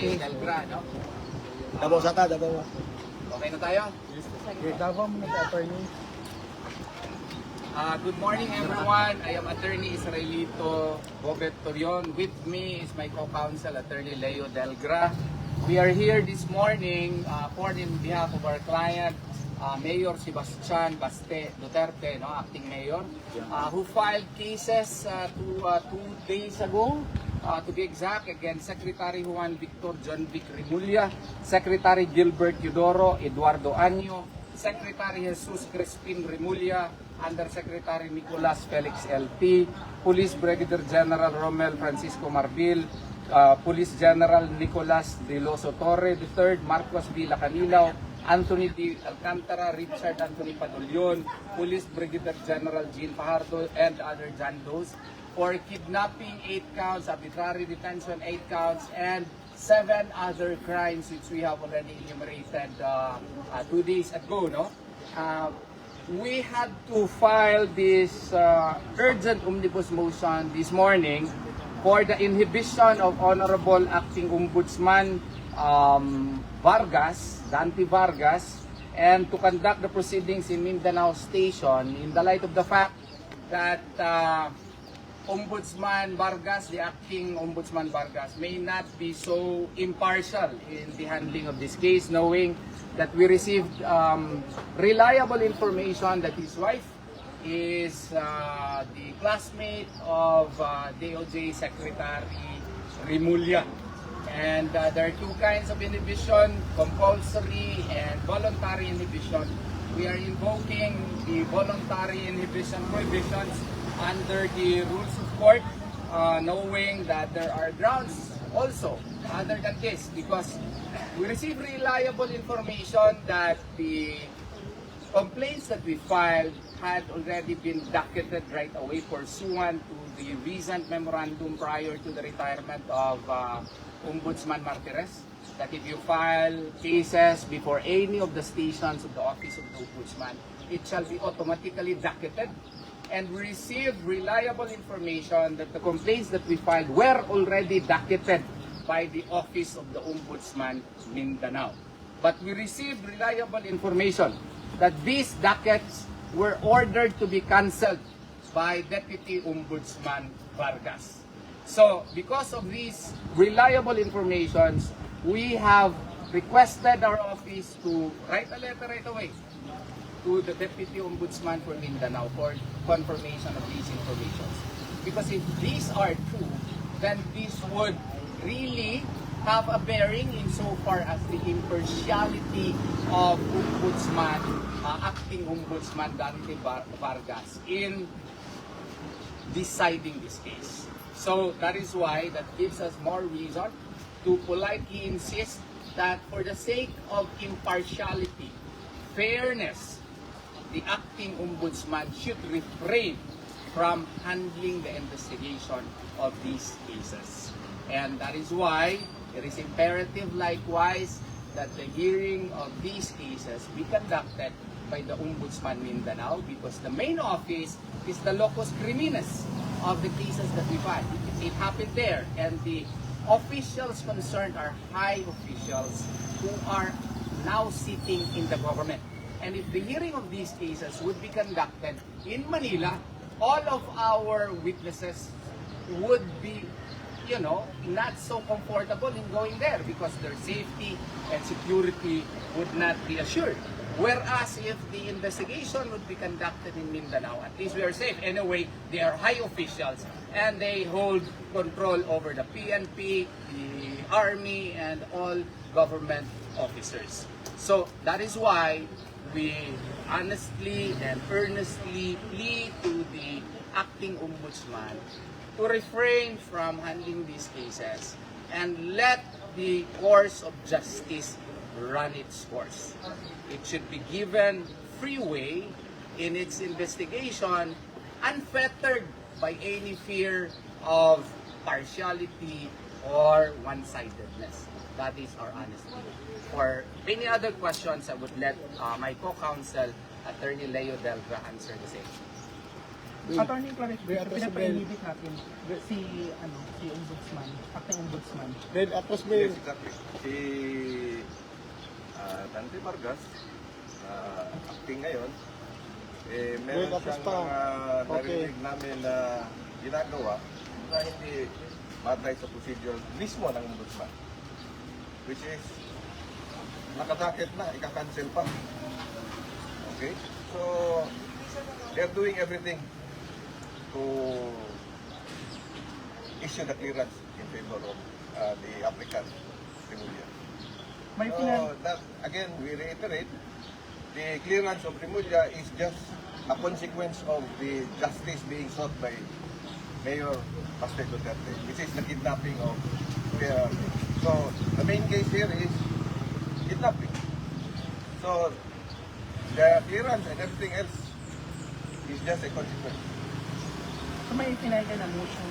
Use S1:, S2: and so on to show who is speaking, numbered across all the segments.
S1: Leo Delgra, no?
S2: Dabaw sa ta, dabaw.
S1: Okay na tayo?
S2: Dabaw mo na attorney.
S1: Good morning everyone. I am Attorney Israelito Bobet Torion. With me is my co-counsel, Attorney Leo Delgra. We are here this morning for in behalf of our client, Mayor Sebastian Baste Duterte, no, acting mayor, who filed cases 2 days ago, to be exact, against Secretary Juan Victor John Vic Remulla, Secretary Gilbert Eudoro Eduardo Anyo, Secretary Jesus Crispin Remulla, Undersecretary Nicolas Felix LT, Police Brigadier General Romel Francisco Marbil, Police General Nicolas De Loso Torre III, Marcos V. Lacanilaw, Anthony D. Alcantara, Richard Anthony Padulyon, Police Brigadier General Jean Fajardo, and other John Does for kidnapping 8 counts, arbitrary detention 8 counts, and 7 other crimes which we have already enumerated 2 days ago. No? We had to file this urgent omnibus motion this morning for the inhibition of Honorable Acting Ombudsman Vargas, Dante Vargas, and to conduct the proceedings in Mindanao Station in the light of the fact that Ombudsman Vargas, the acting Ombudsman Vargas, may not be so impartial in the handling of this case, knowing that we received reliable information that his wife is the classmate of DOJ Secretary Remulla. And there are 2 kinds of inhibition, compulsory and voluntary inhibition. We are invoking the voluntary inhibition prohibitions under the rules of court, knowing that there are grounds also other than this, because we receive reliable information that the complaints that we filed had already been docketed right away pursuant to the recent memorandum prior to the retirement of Ombudsman Martires, that if you file cases before any of the stations of the Office of the Ombudsman, it shall be automatically docketed. And we received reliable information that the complaints that we filed were already docketed by the Office of the Ombudsman Mindanao. But we received reliable information that these dockets were ordered to be cancelled by Deputy Ombudsman Vargas. So, because of these reliable informations, we have requested our office to write a letter right away to the Deputy Ombudsman for Mindanao for confirmation of these information. Because if these are true, then this would really have a bearing insofar as the impartiality of Ombudsman, acting Ombudsman Dante Vargas in deciding this case. So that is why that gives us more reason to politely insist that for the sake of impartiality, fairness, the acting ombudsman should refrain from handling the investigation of these cases. And that is why it is imperative likewise that the hearing of these cases be conducted by the Ombudsman Mindanao, because the main office is the locus criminis of the cases that we file. It happened there, and the officials concerned are high officials who are now sitting in the government. And if the hearing of these cases would be conducted in Manila, all of our witnesses would be, not so comfortable in going there because their safety and security would not be assured. Whereas if the investigation would be conducted in Mindanao, at least we are safe. Anyway, they are high officials and they hold control over the PNP, the army, and all government officers. So that is why we honestly and earnestly plead to the acting ombudsman to refrain from handling these cases and let the course of justice run its course. It should be given free way in its investigation, unfettered by any fear of partiality or one-sidedness. That is our honesty. For any other questions, I would let my co-counsel, Attorney Leo Delgra, answer the same.
S3: Attorney clarification,
S2: Atras
S3: pinapainibig natin si Ombudsman, acting Ombudsman.
S2: Then, atras Bill.
S4: Yes, exactly. Si Dante Vargas, acting ngayon, meron
S2: Wait, tapos
S4: siyang
S2: pa.
S4: mga
S2: Okay.
S4: narinig namin na ginagawa na hindi matay sa procedure mismo ng ombudsman. Which is, nakatakit na, ika-cancel pa. Okay? So, they're doing everything to issue the clearance in favor of the applicant, Remulla.
S3: May
S4: So,
S3: pinag...
S4: that, again, we reiterate, the clearance of Remulla is just a consequence of the justice being sought by Mayor Pastor Duterte, which is the kidnapping of the... So, the main case here is kidnapping. So, the clearance and everything else is just a consequence.
S3: So may pinayagan na motion.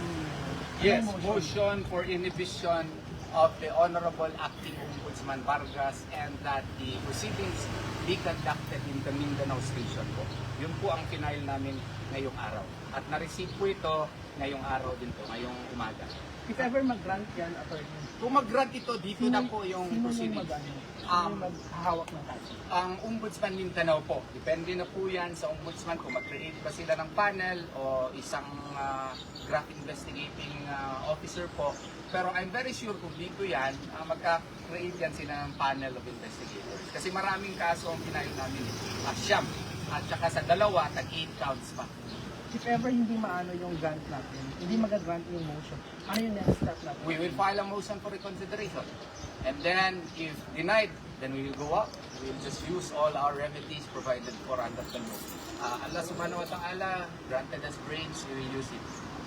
S1: Yes,
S3: Anong
S1: motion for inhibition of the Honorable Acting Ombudsman Vargas and that the proceedings be conducted in the Mindanao Station po. Yun po ang final namin ngayong araw. At na-receive po ito ngayong araw din po, ngayong umaga.
S3: If ever mag-grant yan, attorney,
S1: Kung mag-grant ito, dito na po yung
S3: sino yung
S1: proceedings.
S3: sino yung maghahawak ng kaso?
S1: Ang Ombudsman Mindanao po, depende na po yan sa Ombudsman kung mag-create ba sila ng panel o isang graph investigating officer po. Pero I'm very sure kung dito yan, magka-create yan sila ng panel of investigators. Kasi maraming kaso ang pinayo namin, siyam. At saka sa dalawa, tag-8 counts pa.
S3: If ever hindi maano yung grant natin, hindi mag-grant yung motion, ano yung next step natin?
S1: We will file a motion for reconsideration. And then, if denied, then we will go up. We will just use all our remedies provided for under the law. Allah subhanahu wa ta'ala granted us brains, we will use it.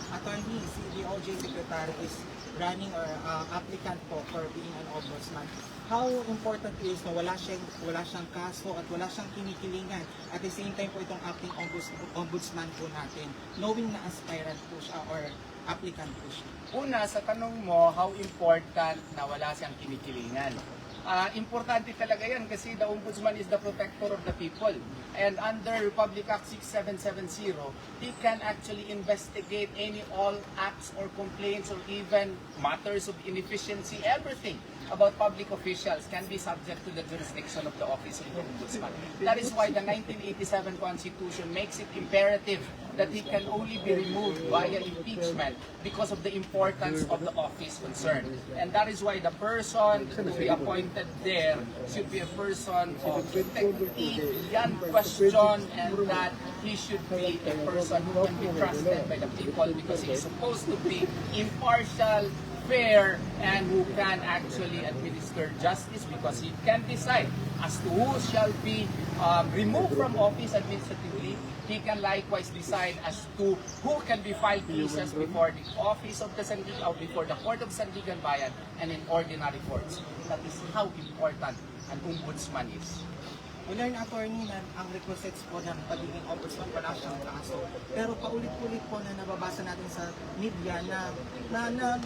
S5: Attorney, si DOJ Secretary is running or applicant po for being an ombudsman. How important is na wala siyang kaso at wala siyang kinikilingan. At the same time po itong acting ombudsman po natin, knowing na aspirant po siya or applicant po siya.
S1: Una, sa tanong mo, how important na wala siyang kinikilingan. Importante talaga yan kasi the Ombudsman is the protector of the people. And under Republic Act 6770, he can actually investigate all acts or complaints or even matters of inefficiency, everything about public officials can be subject to the jurisdiction of the Office of the Ombudsman. That is why the 1987 Constitution makes it imperative that he can only be removed via impeachment because of the importance of the office concerned. And that is why the person to be appointed there should be a person of integrity, beyond question, and that he should be a person who can be trusted by the people because he is supposed to be impartial, fair, and who can actually administer justice because he can decide as to who shall be removed from office administratively. He can likewise decide as to who can be filed cases before the office of the Sandigan or before the court of Sandigan Bayan and in ordinary courts. That is how important an ombudsman is.
S5: Ulan, attorney, na ang requisites po ng pagiging ombudsman wala siyang kaso. Pero paulit-ulit po na nababasa natin sa media na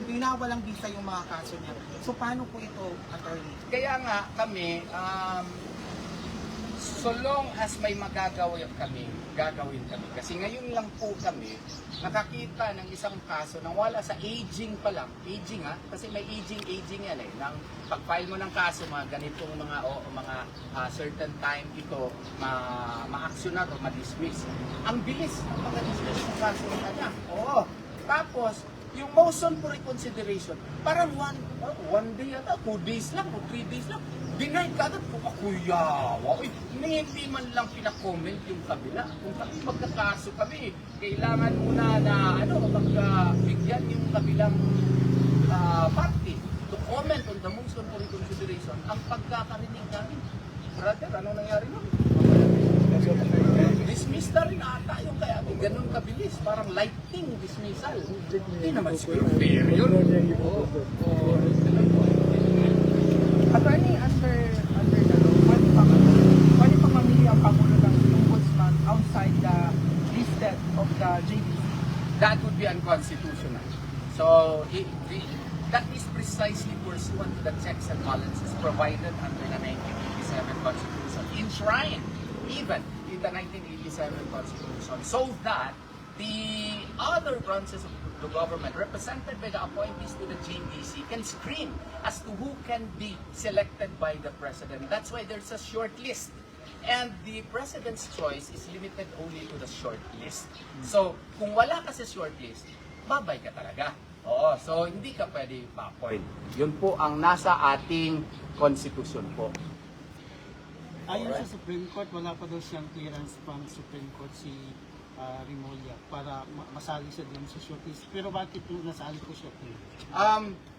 S5: binawalang bisa yung mga kaso niya. So paano po ito, attorney?
S1: Kaya nga kami, so long as may magagawin kami, gagawin kami. Kasi ngayon lang po kami nakakita ng isang kaso na wala sa aging pa lang. Aging kasi may aging yan eh. Nang pag-file mo ng kaso, mga ganitong mga certain time ito ma-actionar o ma-dismiss. Ang bilis ng pag-dismiss ng kaso nila. Oo. Tapos, yung motion for reconsideration, parang one day ata, 2 days lang, o 3 days lang. Denied ka agad po, kuyawa. Hindi man lang pinakomment yung kabila. Kung kami magkakaso kami, kailangan muna na magbigyan yung kabilang party to comment on the motion for reconsideration. Ang pagkakarinig namin, brother, ano nangyari nun? Dismiss na rin ata yung kaya ganun kabilis, parang lightning dismissal. Hindi naman siguro fair yun.
S3: Attorney, under the law, pwede pa mamili ang Pangulo ng Ombudsman outside the listed of the JBC.
S1: That would be unconstitutional. So, that is precisely pursuant to the checks and balances provided under the 1987 Constitution, enshrined even in the 1987 Constitution, so that the other branches of the government, represented by the appointees to the JDC, can screen as to who can be selected by the President. That's why there's a short list. And the President's choice is limited only to the short list. So, kung wala ka sa short list, babay ka talaga. Oo, so hindi ka pwede ma-appoint. Yun po ang nasa ating konstitusyon po.
S6: Ayon sa Supreme Court, wala pa daw siyang clearance from Supreme Court si Remulla para masali siya doon sa shortlist. Pero bakit po nasali po siya?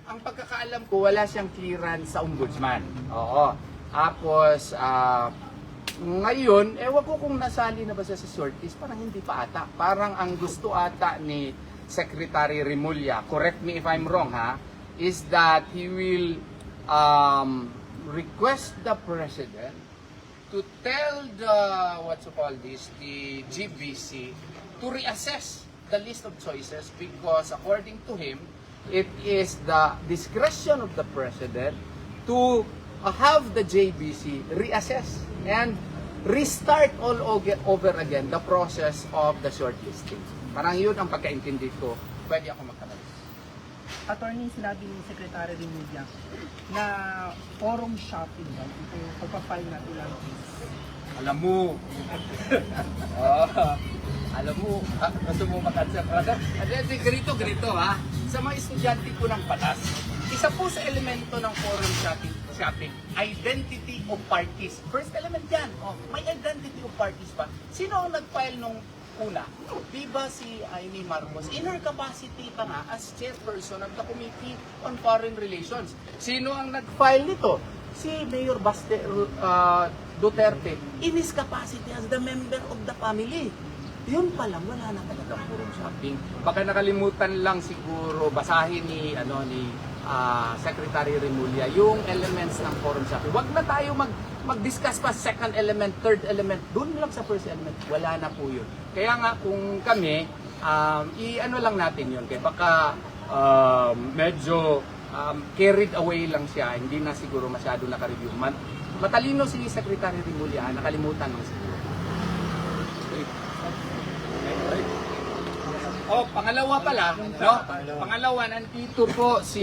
S1: Ang pagkakaalam ko, wala siyang clearance sa ombudsman. Oo. Tapos, ngayon, ewan ko kung nasali na ba siya sa shortlist, parang hindi pa ata. Parang ang gusto ata ni Secretary Remulla, correct me if I'm wrong ha, is that he will request the President to tell the, the GBC to reassess the list of choices because according to him, it is the discretion of the President to have the JBC reassess and restart all over again the process of the shortlisting. Parang yun ang pagkaintindi ko. Pwede ako magkamalis.
S3: Attorney, sinabi ni Secretary Remulla na forum shopping daw ito yung pagpapile natin lang case.
S1: Alam mo, alam mo, gusto mo makansel. Ganito ha, sa mga estudyante ko ng patas, isa po sa elemento ng forum shopping, identity of parties. First element yan, may identity of parties pa. Sino ang nag-file nung una? Diba si Amy Marcos, in her capacity pa nga as chairperson of the Committee on Foreign Relations. Sino ang nag-file nito? Si Mayor Duterte, in his capacity as the member of the family. Yun pa lang, wala na talagang forum shopping. Baka nakalimutan lang siguro basahin ni Secretary Remulla yung elements ng forum shopping. Wag na tayo mag-discuss pa second element, third element. Doon lang sa first element, wala na po yun. Kaya nga kung kami, i-ano lang natin yun. Kaya baka medyo carried away lang siya, hindi na siguro masyado nakareview. Matalino si Secretary Remulla, nakalimutan lang siguro. Oh, pangalawa pala, no? Pangalawa, nandito po si